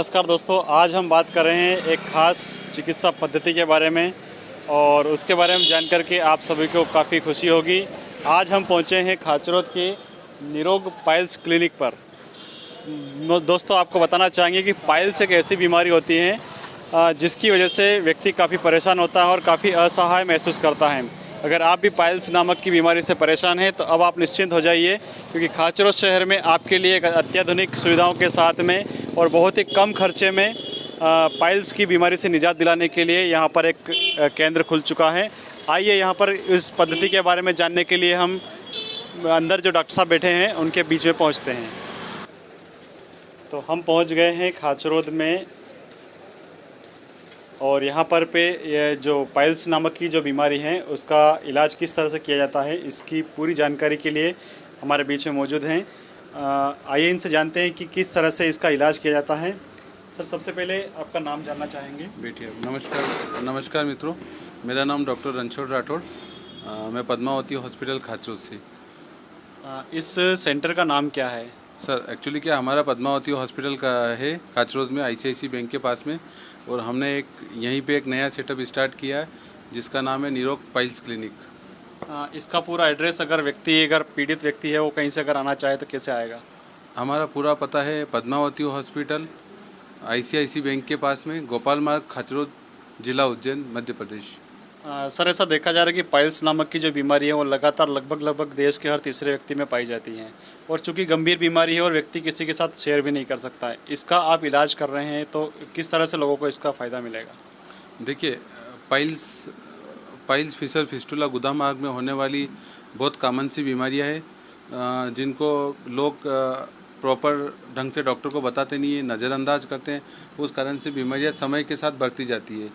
नमस्कार दोस्तों, आज हम बात कर रहे हैं एक ख़ास चिकित्सा पद्धति के बारे में और उसके बारे में जान कर के आप सभी को काफ़ी खुशी होगी। आज हम पहुंचे हैं खाचरोद के निरोग पाइल्स क्लिनिक पर। दोस्तों, आपको बताना चाहेंगे कि पाइल्स एक ऐसी बीमारी होती है जिसकी वजह से व्यक्ति काफ़ी परेशान होता है और काफ़ी असहाय महसूस करता है। अगर आप भी पाइल्स नामक की बीमारी से परेशान हैं तो अब आप निश्चिंत हो जाइए, क्योंकि खाचरोद शहर में आपके लिए एक अत्याधुनिक सुविधाओं के साथ में और बहुत ही कम खर्चे में पाइल्स की बीमारी से निजात दिलाने के लिए यहाँ पर एक केंद्र खुल चुका है। आइए यहाँ पर इस पद्धति के बारे में जानने के लिए हम अंदर जो डॉक्टर साहब बैठे हैं उनके बीच में पहुँचते हैं। तो हम पहुँच गए हैं खाचरोद में और यहाँ पर ये जो पाइल्स नामक की जो बीमारी है उसका इलाज किस तरह से किया जाता है, इसकी पूरी जानकारी के लिए हमारे बीच में मौजूद हैं। आइए इनसे जानते हैं कि किस तरह से इसका इलाज किया जाता है। सर, सबसे पहले आपका नाम जानना चाहेंगे। बैठिए। नमस्कार मित्रों, मेरा नाम डॉक्टर रणछोड़ राठौड़, मैं पद्मावती हॉस्पिटल खाचरोद से। इस सेंटर का नाम क्या है? सर, एक्चुअली क्या हमारा पद्मावती हॉस्पिटल का है खाचरोद में, आईसीआईसी बैंक के पास में, और हमने यहीं पे एक नया सेटअप स्टार्ट किया है जिसका नाम है निरोग पाइल्स क्लिनिक। इसका पूरा एड्रेस, अगर पीड़ित व्यक्ति है वो कहीं से अगर आना चाहे तो कैसे आएगा? हमारा पूरा पता है पद्मावती हॉस्पिटल, आईसीआईसी बैंक के पास में, गोपाल मार्ग, खाचरोद, जिला उज्जैन, मध्य प्रदेश। सर, ऐसा देखा जा रहा है कि पाइल्स नामक की जो बीमारी है वो लगातार लगभग देश के हर तीसरे व्यक्ति में पाई जाती है, और चूंकि गंभीर बीमारी है और व्यक्ति किसी के साथ शेयर भी नहीं कर सकता है, इसका आप इलाज कर रहे हैं तो किस तरह से लोगों को इसका फ़ायदा मिलेगा? देखिए, पाइल्स फिशर फिस्टुला गुदा मार्ग में होने वाली बहुत कॉमन सी बीमारियां हैं जिनको लोग प्रॉपर ढंग से डॉक्टर को बताते नहीं है, नज़रअंदाज करते हैं। उस कारण से बीमारियां समय के साथ बढ़ती जाती है।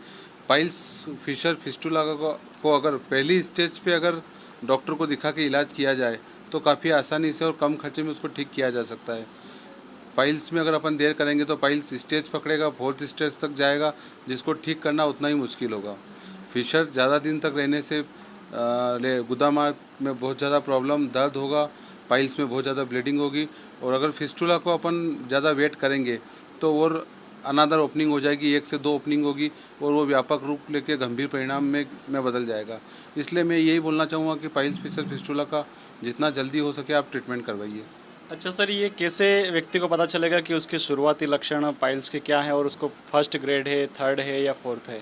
पाइल्स फिशर फिस्टुला को अगर पहली स्टेज पे अगर डॉक्टर को दिखा के इलाज किया जाए तो काफ़ी आसानी से और कम खर्चे में उसको ठीक किया जा सकता है। पाइल्स में अगर अपन देर करेंगे तो पाइल्स स्टेज पकड़ेगा, 4th स्टेज तक जाएगा, जिसको ठीक करना उतना ही मुश्किल होगा। फिशर ज़्यादा दिन तक रहने से गुदा मार्ग में बहुत ज़्यादा प्रॉब्लम, दर्द होगा, पाइल्स में बहुत ज़्यादा ब्लीडिंग होगी, और अगर फिस्टुला को अपन ज़्यादा वेट करेंगे तो और अनदर ओपनिंग हो जाएगी, 1 से 2 ओपनिंग होगी, और वो व्यापक रूप लेके गंभीर परिणाम में बदल जाएगा। इसलिए मैं यही बोलना चाहूँगा कि पाइल्स फिशर फिस्टुला का जितना जल्दी हो सके आप ट्रीटमेंट करवाइए। अच्छा सर, ये कैसे व्यक्ति को पता चलेगा कि उसके शुरुआती लक्षण पाइल्स के क्या हैं और उसको फर्स्ट ग्रेड है, 3rd है या 4th है?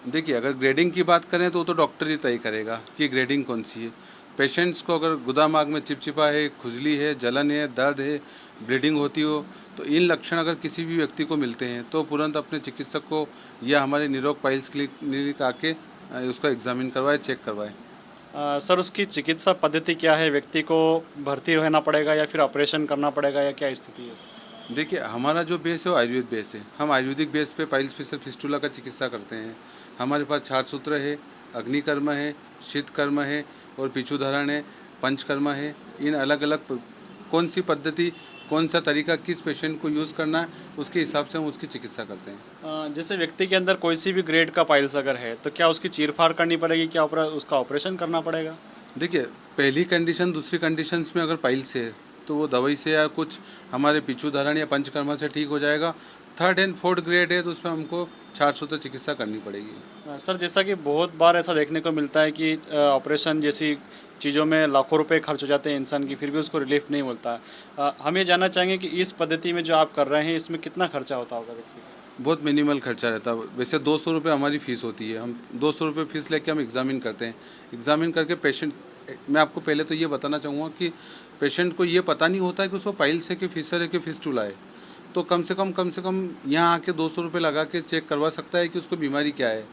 देखिए, अगर ग्रेडिंग की बात करें तो डॉक्टर ही तय करेगा कि ग्रेडिंग कौन सी है। पेशेंट्स को अगर गुदा मार्ग में चिपचिपा है, खुजली है, जलन है, दर्द है, ब्लीडिंग होती हो, तो इन लक्षण अगर किसी भी व्यक्ति को मिलते हैं तो तुरंत अपने चिकित्सक को या हमारे निरोग पाइल्स क्लिनिक आके उसका एग्जामिन करवाए, चेक करवाए। सर, उसकी चिकित्सा पद्धति क्या है? व्यक्ति को भर्ती रहना पड़ेगा या फिर ऑपरेशन करना पड़ेगा, या क्या स्थिति है? देखिए, हमारा जो बेस है वो आयुर्वेद बेस है। हम आयुर्वेदिक बेस पे पाइल्स फिशर फिस्टुला का चिकित्सा करते हैं। हमारे पास छाट सूत्र है, अग्निकर्म है, शीतकर्म है, और पिछुधरण है, पंचकर्म है। इन अलग अलग कौन सी पद्धति, कौन सा तरीका किस पेशेंट को यूज़ करना है, उसके हिसाब से हम उसकी चिकित्सा करते हैं। जैसे व्यक्ति के अंदर कोई सी भी ग्रेड का पाइल्स अगर है तो क्या उसकी चीरफाड़ करनी पड़ेगी, क्या उसका ऑपरेशन करना पड़ेगा? देखिए, पहली कंडीशन, दूसरी कंडीशंस में अगर पाइल्स है तो वो दवाई से या कुछ हमारे पिछुधरण या पंचकर्मा से ठीक हो जाएगा। 3rd and 4th ग्रेड है तो उसमें हमको छाट सूत्र चिकित्सा करनी पड़ेगी। सर, जैसा कि बहुत बार ऐसा देखने को मिलता है कि ऑपरेशन जैसी चीज़ों में लाखों रुपए खर्च हो जाते हैं इंसान की, फिर भी उसको रिलीफ नहीं मिलता। हम ये जानना चाहेंगे कि इस पद्धति में जो आप कर रहे हैं इसमें कितना खर्चा होता होगा व्यक्ति का? बहुत मिनिमल खर्चा रहता है। वैसे 200 रुपये हमारी फ़ीस होती है। हम 200 रुपये फ़ीस लेके हम एग्ज़ामिन करते हैं। एग्ज़ामिन करके पेशेंट, मैं आपको पहले तो ये बताना चाहूँगा कि पेशेंट को ये पता नहीं होता है कि उसको पाइल्स है कि फिशर है कि फिस्टुला है, तो कम से कम यहाँ आके 200 रुपये लगा के चेक करवा सकता है कि उसको बीमारी क्या है।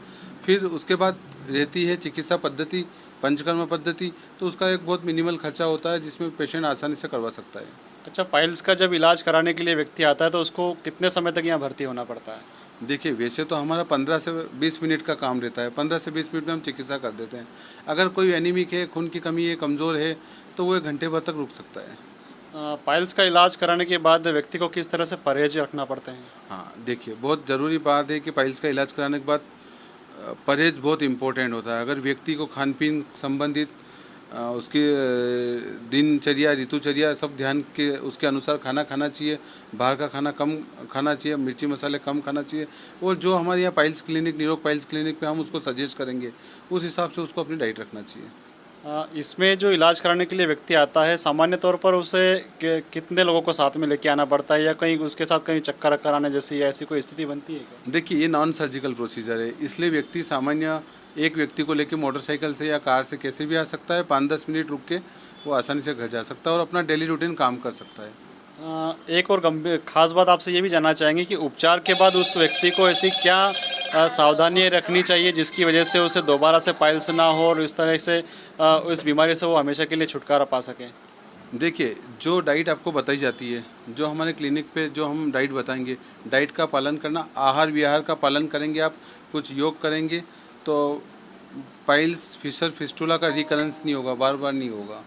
फिर उसके बाद रहती है चिकित्सा पद्धति, पंचकर्म पद्धति, तो उसका एक बहुत मिनिमल खर्चा होता है जिसमें पेशेंट आसानी से करवा सकता है। अच्छा, पाइल्स का जब इलाज कराने के लिए व्यक्ति आता है तो उसको कितने समय तक यहाँ भर्ती होना पड़ता है? देखिए, वैसे तो हमारा 15 से 20 मिनट का काम रहता है। 15 से 20 मिनट में हम चिकित्सा कर देते हैं। अगर कोई एनीमिक है, खून की कमी है, कमज़ोर है, तो वो 1 घंटे भर तक रुक सकता है। पाइल्स का इलाज कराने के बाद व्यक्ति को किस तरह से परहेज रखना पड़ते हैं? हाँ, देखिए, बहुत ज़रूरी बात है कि पाइल्स का इलाज कराने के बाद परहेज बहुत इम्पोर्टेंट होता है। अगर व्यक्ति को खान पीन संबंधित उसकी दिनचर्या ऋतुचर्या सब ध्यान के उसके अनुसार खाना खाना चाहिए। बाहर का खाना कम खाना चाहिए, मिर्ची मसाले कम खाना चाहिए। और जो हमारे यहाँ पाइल्स क्लिनिक, निरोग पाइल्स क्लिनिक पे हम उसको सजेस्ट करेंगे, उस हिसाब से उसको अपनी डाइट रखना चाहिए। इसमें जो इलाज कराने के लिए व्यक्ति आता है, सामान्य तौर पर उसे कितने लोगों को साथ में लेके आना पड़ता है, या कहीं उसके साथ कहीं चक्कर वक्कर आने जैसी या ऐसी कोई स्थिति बनती है क्या? देखिए, ये नॉन सर्जिकल प्रोसीजर है, इसलिए व्यक्ति सामान्य एक व्यक्ति को लेकर मोटरसाइकिल से या कार से कैसे भी आ सकता है। 5-10 मिनट रुक के वो आसानी से घर जा सकता है और अपना डेली रूटीन काम कर सकता है। एक और गंभीर खास बात आपसे ये भी जानना चाहेंगे कि उपचार के बाद उस व्यक्ति को ऐसी क्या सावधानियाँ रखनी चाहिए जिसकी वजह से उसे दोबारा से पाइल्स ना हो और इस तरह से इस बीमारी से वो हमेशा के लिए छुटकारा पा सके? देखिए, जो डाइट आपको बताई जाती है, जो हमारे क्लिनिक पे जो हम डाइट बताएंगे, डाइट का पालन करना, आहार विहार का पालन करेंगे, आप कुछ योग करेंगे तो पाइल्स, फिशर, फिस्टुला का रिकरेंस नहीं होगा, बार बार नहीं होगा।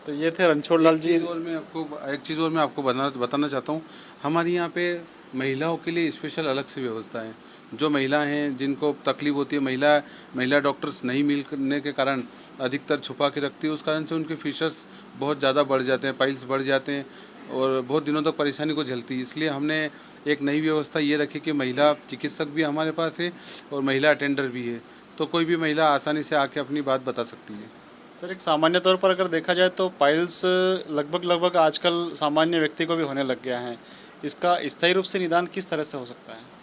तो ये थे रणछोड़ लाल जी। एक चीज़ और मैं आपको बताना चाहता हूँ। हमारे यहाँ पे महिलाओं के लिए स्पेशल अलग से व्यवस्था है। जो महिला हैं जिनको तकलीफ होती है, महिला डॉक्टर्स नहीं मिलने के कारण अधिकतर छुपा के रखती है, उस कारण से उनके फिशर्स बहुत ज़्यादा बढ़ जाते हैं, पाइल्स बढ़ जाते हैं और बहुत दिनों तक परेशानी को झेलती है। इसलिए हमने एक नई व्यवस्था ये रखी कि महिला चिकित्सक भी हमारे पास है और महिला अटेंडर भी है, तो कोई भी महिला आसानी से आके अपनी बात बता सकती है। सर, एक सामान्य तौर पर अगर देखा जाए तो पाइल्स लगभग आजकल सामान्य व्यक्ति को भी होने लग गया है। इसका स्थायी रूप से निदान किस तरह से हो सकता है?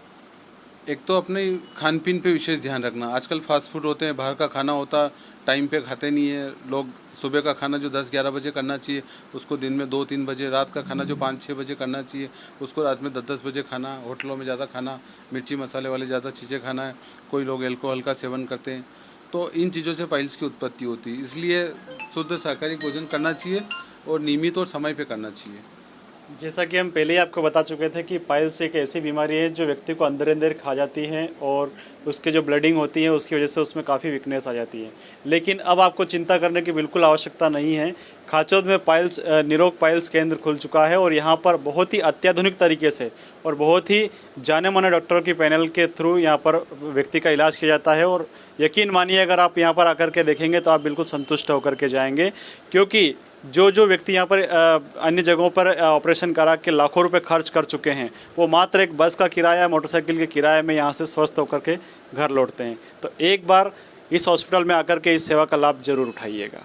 एक तो अपने खान पीन पे विशेष ध्यान रखना। आजकल फास्ट फूड होते हैं, बाहर का खाना होता, टाइम पे खाते नहीं है लोग। सुबह का खाना जो 10-11 बजे करना चाहिए, उसको दिन में 2-3 बजे। रात का खाना जो 5-6 बजे करना चाहिए, उसको रात में 10-10 बजे खाना। होटलों में ज़्यादा खाना, मिर्ची मसाले वाले ज़्यादा चीज़ें खाना है। कोई लोग अल्कोहल का सेवन करते हैं, तो इन चीज़ों से पाइल्स की उत्पत्ति होती है। इसलिए शुद्ध शाकाहारी भोजन करना चाहिए और नियमित और समय पे करना चाहिए। जैसा कि हम पहले ही आपको बता चुके थे कि पाइल्स एक ऐसी बीमारी है जो व्यक्ति को अंदर अंदर खा जाती है और उसके जो ब्लीडिंग होती है उसकी वजह से उसमें काफ़ी वीकनेस आ जाती है। लेकिन अब आपको चिंता करने की बिल्कुल आवश्यकता नहीं है। खाचौद में पाइल्स निरोग पाइल्स केंद्र खुल चुका है और यहाँ पर बहुत ही अत्याधुनिक तरीके से और बहुत ही जाने माने डॉक्टरों की पैनल के थ्रू यहाँ पर व्यक्ति का इलाज किया जाता है। और यकीन मानिए, अगर आप यहाँ पर आकर के देखेंगे तो आप बिल्कुल संतुष्ट होकर के जाएंगे, क्योंकि जो व्यक्ति यहाँ पर अन्य जगहों पर ऑपरेशन करा के लाखों रुपए खर्च कर चुके हैं, वो मात्र एक बस का किराया, मोटरसाइकिल के किराए में यहाँ से स्वस्थ होकर के घर लौटते हैं। तो एक बार इस हॉस्पिटल में आकर के इस सेवा का लाभ जरूर उठाइएगा।